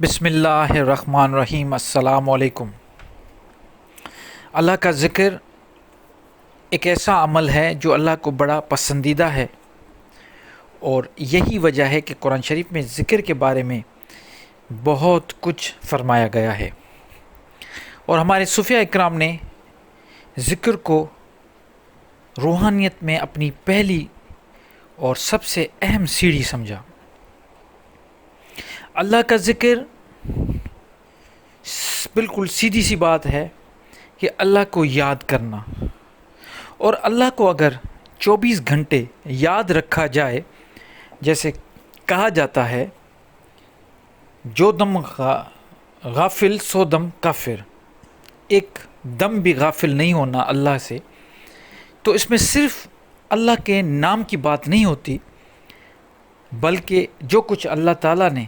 بسم اللہ الرحمن الرحیم۔ السلام علیکم۔ اللہ کا ذکر ایک ایسا عمل ہے جو اللہ کو بڑا پسندیدہ ہے، اور یہی وجہ ہے کہ قرآن شریف میں ذکر کے بارے میں بہت کچھ فرمایا گیا ہے، اور ہمارے صوفیاء اکرام نے ذکر کو روحانیت میں اپنی پہلی اور سب سے اہم سیڑھی سمجھا۔ اللہ کا ذکر بالکل سیدھی سی بات ہے کہ اللہ کو یاد کرنا، اور اللہ کو اگر 24 گھنٹے یاد رکھا جائے، جیسے کہا جاتا ہے جو دم غافل سو دم کافر، ایک دم بھی غافل نہیں ہونا اللہ سے، تو اس میں صرف اللہ کے نام کی بات نہیں ہوتی، بلکہ جو کچھ اللہ تعالیٰ نے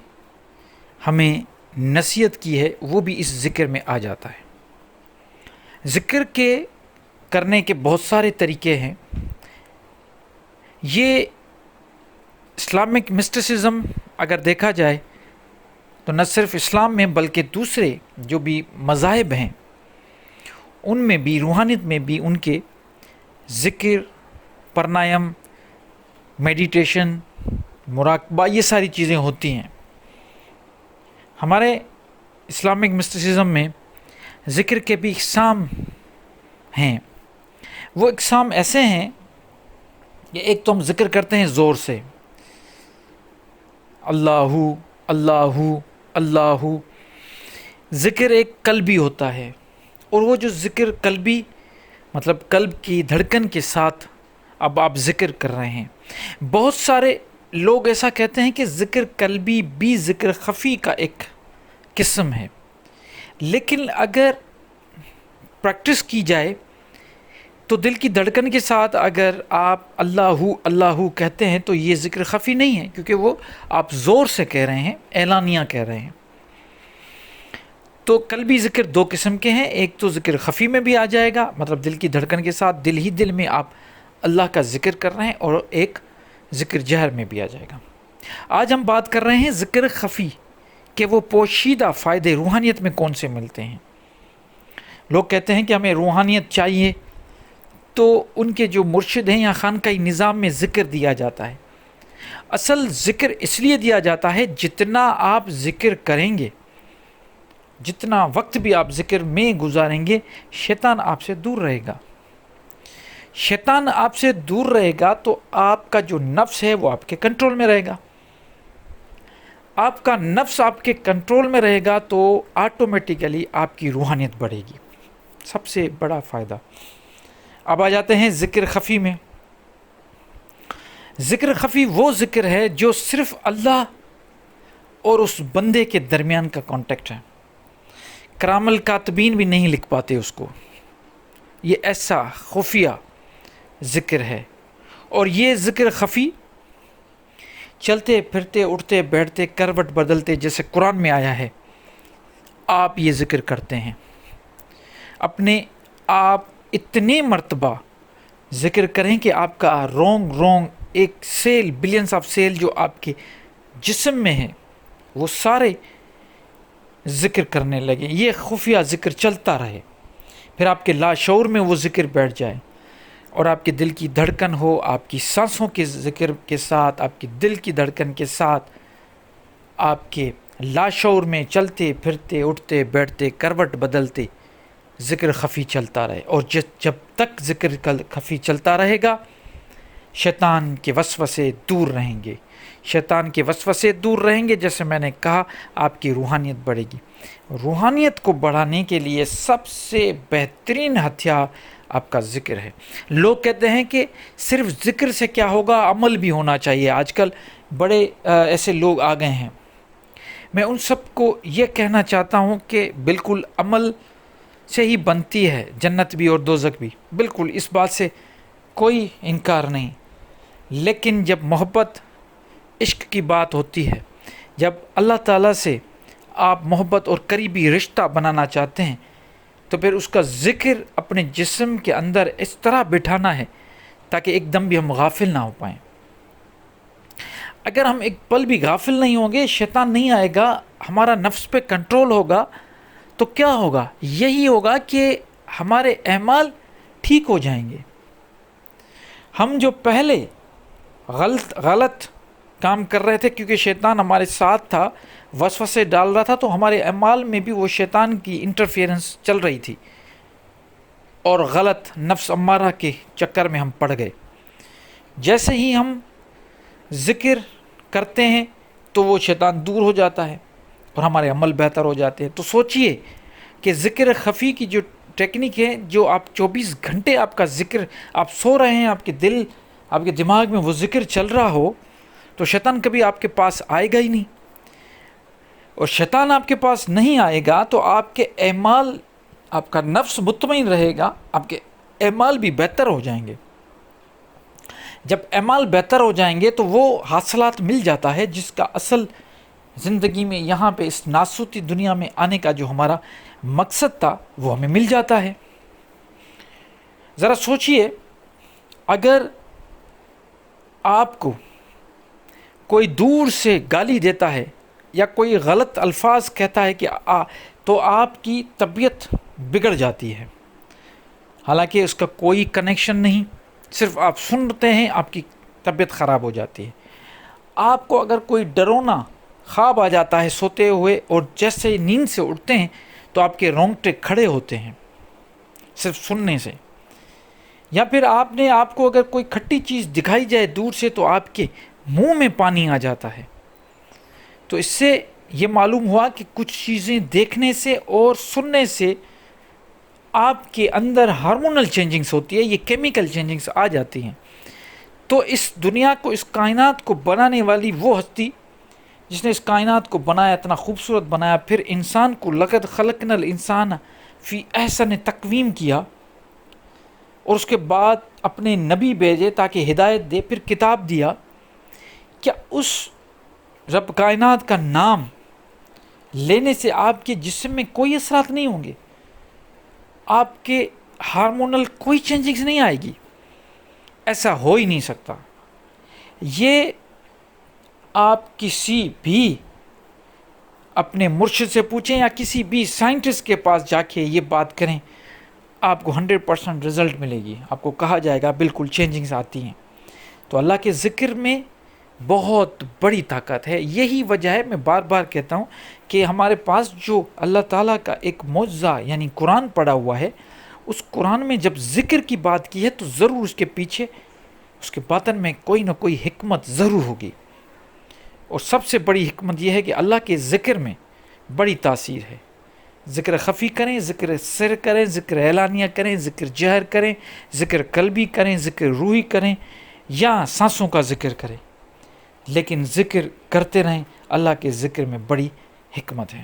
ہمیں نصیحت کی ہے وہ بھی اس ذکر میں آ جاتا ہے۔ ذکر کے کرنے کے بہت سارے طریقے ہیں۔ یہ اسلامک مسٹسزم اگر دیکھا جائے تو نہ صرف اسلام میں بلکہ دوسرے جو بھی مذاہب ہیں ان میں بھی، روحانیت میں بھی، ان کے ذکر، پرنایم، میڈیٹیشن، مراقبہ، یہ ساری چیزیں ہوتی ہیں۔ ہمارے اسلامک مسٹسزم میں ذکر کے بھی اقسام ہیں۔ وہ اقسام ایسے ہیں کہ ایک تو ہم ذکر کرتے ہیں زور سے، اللہ اللہ اللہ۔ ذکر ایک قلبی ہوتا ہے، اور وہ جو ذکر قلبی مطلب قلب کی دھڑکن کے ساتھ اب آپ ذکر کر رہے ہیں۔ بہت سارے لوگ ایسا کہتے ہیں کہ ذکر قلبی بھی ذکر خفی کا ایک قسم ہے، لیکن اگر پریکٹس کی جائے تو دل کی دھڑکن کے ساتھ اگر آپ اللہ اللہ کہتے ہیں تو یہ ذکر خفی نہیں ہے، کیونکہ وہ آپ زور سے کہہ رہے ہیں، اعلانیہ کہہ رہے ہیں۔ تو قلبی ذکر دو قسم کے ہیں، ایک تو ذکر خفی میں بھی آ جائے گا، مطلب دل کی دھڑکن کے ساتھ دل ہی دل میں آپ اللہ کا ذکر کر رہے ہیں، اور ایک ذکر جہر میں بھی آ جائے گا۔ آج ہم بات کر رہے ہیں ذکر خفی کہ وہ پوشیدہ فائدے روحانیت میں کون سے ملتے ہیں۔ لوگ کہتے ہیں کہ ہمیں روحانیت چاہیے، تو ان کے جو مرشد ہیں یا خانقاہی نظام میں ذکر دیا جاتا ہے۔ اصل ذکر اس لیے دیا جاتا ہے جتنا آپ ذکر کریں گے، جتنا وقت بھی آپ ذکر میں گزاریں گے، شیطان آپ سے دور رہے گا۔ شیطان آپ سے دور رہے گا تو آپ کا جو نفس ہے وہ آپ کے کنٹرول میں رہے گا۔ آپ کا نفس آپ کے کنٹرول میں رہے گا تو آٹومیٹیکلی آپ کی روحانیت بڑھے گی۔ سب سے بڑا فائدہ۔ اب آ جاتے ہیں ذکر خفی میں۔ ذکر خفی وہ ذکر ہے جو صرف اللہ اور اس بندے کے درمیان کا کانٹیکٹ ہے۔ کرام الکاتبین بھی نہیں لکھ پاتے اس کو۔ یہ ایسا خفیہ ذکر ہے، اور یہ ذکر خفی چلتے پھرتے، اٹھتے بیٹھتے، کروٹ بدلتے، جیسے قرآن میں آیا ہے، آپ یہ ذکر کرتے ہیں۔ اپنے آپ اتنے مرتبہ ذکر کریں کہ آپ کا رونگ ایک سیل، بلینس آف سیل جو آپ کے جسم میں ہیں وہ سارے ذکر کرنے لگے۔ یہ خفیہ ذکر چلتا رہے، پھر آپ کے لاشعور میں وہ ذکر بیٹھ جائے، اور آپ کے دل کی دھڑکن ہو، آپ کی سانسوں کے ذکر کے ساتھ، آپ کی دل کی دھڑکن کے ساتھ، آپ کے لاشعور میں چلتے پھرتے، اٹھتے بیٹھتے، کروٹ بدلتے ذکر خفی چلتا رہے۔ اور جب تک ذکر خفی چلتا رہے گا، شیطان کے وسوسے دور رہیں گے۔ شیطان کے وسوسے دور رہیں گے، جیسے میں نے کہا، آپ کی روحانیت بڑھے گی۔ روحانیت کو بڑھانے کے لیے سب سے بہترین ہتھیار آپ کا ذکر ہے۔ لوگ کہتے ہیں کہ صرف ذکر سے کیا ہوگا، عمل بھی ہونا چاہیے۔ آج کل بڑے ایسے لوگ آ گئے ہیں۔ میں ان سب کو یہ کہنا چاہتا ہوں کہ بالکل عمل سے ہی بنتی ہے جنت بھی اور دوزخ بھی، بالکل اس بات سے کوئی انکار نہیں، لیکن جب محبت، عشق کی بات ہوتی ہے، جب اللہ تعالیٰ سے آپ محبت اور قریبی رشتہ بنانا چاہتے ہیں، تو پھر اس کا ذکر اپنے جسم کے اندر اس طرح بٹھانا ہے تاکہ ایک دم بھی ہم غافل نہ ہو پائیں۔ اگر ہم ایک پل بھی غافل نہیں ہوں گے، شیطان نہیں آئے گا، ہمارا نفس پہ کنٹرول ہوگا، تو کیا ہوگا؟ یہی ہوگا کہ ہمارے اعمال ٹھیک ہو جائیں گے۔ ہم جو پہلے غلط کام کر رہے تھے کیونکہ شیطان ہمارے ساتھ تھا، وسوسے ڈال رہا تھا، تو ہمارے اعمال میں بھی وہ شیطان کی انٹرفیئرنس چل رہی تھی، اور غلط نفس امارہ کے چکر میں ہم پڑ گئے۔ جیسے ہی ہم ذکر کرتے ہیں تو وہ شیطان دور ہو جاتا ہے اور ہمارے عمل بہتر ہو جاتے ہیں۔ تو سوچئے کہ ذکر خفی کی جو ٹیکنیک ہے، جو آپ 24 گھنٹے آپ کا ذکر، آپ سو رہے ہیں، آپ کے دل، آپ کے دماغ میں وہ ذکر چل رہا ہو، تو شیطان کبھی آپ کے پاس آئے گا ہی نہیں۔ اور شیطان آپ کے پاس نہیں آئے گا تو آپ کے اعمال، آپ کا نفس مطمئن رہے گا، آپ کے اعمال بھی بہتر ہو جائیں گے۔ جب اعمال بہتر ہو جائیں گے تو وہ حاصلات مل جاتا ہے جس کا اصل زندگی میں، یہاں پہ اس ناسوتی دنیا میں آنے کا جو ہمارا مقصد تھا، وہ ہمیں مل جاتا ہے۔ ذرا سوچئے، اگر آپ کو کوئی دور سے گالی دیتا ہے یا کوئی غلط الفاظ کہتا ہے کہ تو آپ کی طبیعت بگڑ جاتی ہے، حالانکہ اس کا کوئی کنیکشن نہیں، صرف آپ سنتے ہیں، آپ کی طبیعت خراب ہو جاتی ہے۔ آپ کو اگر کوئی ڈرونا خواب آ جاتا ہے سوتے ہوئے، اور جیسے نیند سے اٹھتے ہیں تو آپ کے رونگٹے کھڑے ہوتے ہیں صرف سننے سے۔ یا پھر آپ کو اگر کوئی کھٹی چیز دکھائی جائے دور سے تو آپ کے منہ میں پانی آ جاتا ہے۔ تو اس سے یہ معلوم ہوا کہ کچھ چیزیں دیکھنے سے اور سننے سے آپ کے اندر ہارمونل چینجنگز ہوتی ہے، یہ کیمیکل چینجنگز آ جاتی ہیں۔ تو اس دنیا کو، اس کائنات کو بنانے والی وہ ہستی جس نے اس کائنات کو بنایا، اتنا خوبصورت بنایا، پھر انسان کو لقد خلقنا الانسان فی احسن تقویم کیا، اور اس کے بعد اپنے نبی بھیجے تاکہ ہدایت دے، پھر کتاب دیا، کیا اس رب کائنات کا نام لینے سے آپ کے جسم میں کوئی اثرات نہیں ہوں گے؟ آپ کے ہارمونل کوئی چینجنگز نہیں آئے گی؟ ایسا ہو ہی نہیں سکتا۔ یہ آپ کسی بھی اپنے مرشد سے پوچھیں یا کسی بھی سائنٹسٹ کے پاس جا کے یہ بات کریں، آپ کو 100% رزلٹ ملے گی۔ آپ کو کہا جائے گا بالکل چینجنگز آتی ہیں۔ تو اللہ کے ذکر میں بہت بڑی طاقت ہے۔ یہی وجہ ہے، میں بار بار کہتا ہوں کہ ہمارے پاس جو اللہ تعالیٰ کا ایک معجزہ یعنی قرآن پڑا ہوا ہے، اس قرآن میں جب ذکر کی بات کی ہے تو ضرور اس کے پیچھے، اس کے باطن میں کوئی نہ کوئی حکمت ضرور ہوگی۔ اور سب سے بڑی حکمت یہ ہے کہ اللہ کے ذکر میں بڑی تاثیر ہے۔ ذکر خفی کریں، ذکر سر کریں، ذکر اعلانیہ کریں، ذکر جہر کریں، ذکر قلبی کریں، ذکر روحی کریں، یا سانسوں کا ذکر کریں، لیکن ذکر کرتے رہیں۔ اللہ کے ذکر میں بڑی حکمت ہے۔